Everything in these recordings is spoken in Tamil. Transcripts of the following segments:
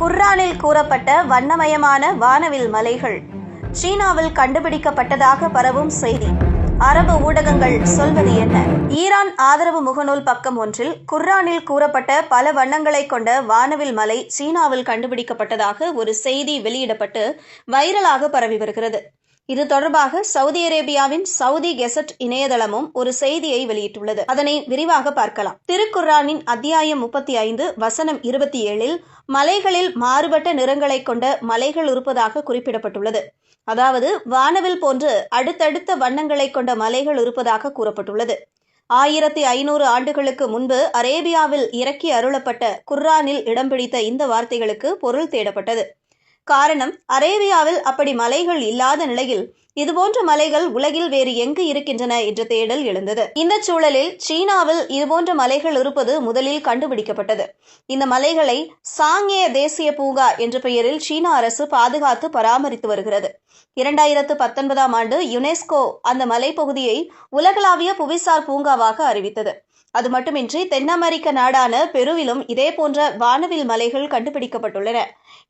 குர்ஆனில் கூறப்பட்ட வண்ணமயமான வானவில் மலைகள் சீனாவில் கண்டுபிடிக்கப்பட்டதாக பரவும் செய்தி. அரபு ஊடகங்கள் சொல்வது என்ன? ஈரான் ஆதரவு முகநூல் பக்கம் ஒன்றில் குர்ஆனில் கூறப்பட்ட பல வண்ணங்களை கொண்ட வானவில் மலை சீனாவில் கண்டுபிடிக்கப்பட்டதாக ஒரு செய்தி வெளியிடப்பட்டு வைரலாக பரவி வருகிறது. இது தொடர்பாக சவுதி அரேபியாவின் சவுதி கெசட் இணையதளமும் ஒரு செய்தியை வெளியிட்டுள்ளது. அதனை விரிவாக பார்க்கலாம். திருக்குர்ஆனின் அத்தியாயம் 35 வசனம் 27 மலைகளில் மாறுபட்ட நிறங்களை கொண்ட மலைகள் இருப்பதாக குறிப்பிடப்பட்டுள்ளது. அதாவது வானவில் போன்று அடுத்தடுத்த வண்ணங்களை கொண்ட மலைகள் இருப்பதாக கூறப்பட்டுள்ளது. 1500 ஆண்டுகளுக்கு முன்பு அரேபியாவில் இறக்கி அருளப்பட்ட குர்ஆனில் இடம் பிடித்த இந்த வார்த்தைகளுக்கு பொருள் தேடப்பட்டது. காரணம், அரேபியாவில் அப்படி மலைகள் இல்லாத நிலையில் இதுபோன்ற மலைகள் உலகில் வேறு எங்கு இருக்கின்றன என்ற தேடல் எழுந்தது. இந்த சூழலில் சீனாவில் இதுபோன்ற மலைகள் இருப்பது முதலில் கண்டுபிடிக்கப்பட்டது. இந்த மலைகளை சாங்கே தேசிய பூங்கா என்ற பெயரில் சீனா அரசு பாதுகாத்து பராமரித்து வருகிறது. 2019ஆம் ஆண்டு யுனெஸ்கோ அந்த மலைப்பகுதியை உலகளாவிய புவிசார் பூங்காவாக அறிவித்தது. அது மட்டுமின்றி தென் அமெரிக்க நாடான பெருவிலும் இதே போன்ற வானவில் மலைகள் கண்டுபிடிக்கப்பட்டுள்ளன.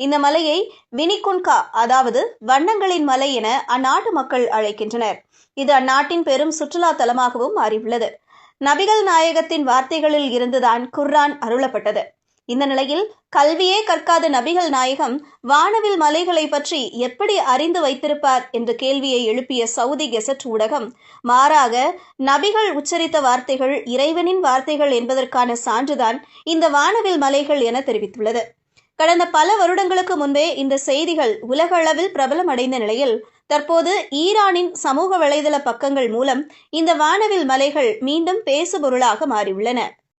இந்த மலையை வினிகுன்கா, அதாவது வண்ணங்களின் மலை என அந்நாட்டு மக்கள் அழைக்கின்றனர். இது அந்நாட்டின் பெரும் சுற்றுலா தலமாகவும் மாறியுள்ளது. நபிகள் நாயகத்தின் வார்த்தைகளில் இருந்துதான் குர்ஆன் அருளப்பட்டது. இந்த நிலையில் கல்வியே கற்காத நபிகள் நாயகம் வானவில் மலைகளை பற்றி எப்படி அறிந்து வைத்திருப்பார் என்ற கேள்வியை எழுப்பிய சவுதி கெசட் ஊடகம், மாறாக நபிகள் உச்சரித்த வார்த்தைகள் இறைவனின் வார்த்தைகள் என்பதற்கான சான்றுதான் இந்த வானவில் மலைகள் என தெரிவித்துள்ளது. கடந்த பல வருடங்களுக்கு முன்பே இந்த செய்திகள் உலக அளவில் பிரபலம் அடைந்த நிலையில் தற்போது ஈரானின் சமூக வலைதள பக்கங்கள் மூலம் இந்த வானவில் மலைகள் மீண்டும் பேசுபொருளாக மாறியுள்ளன.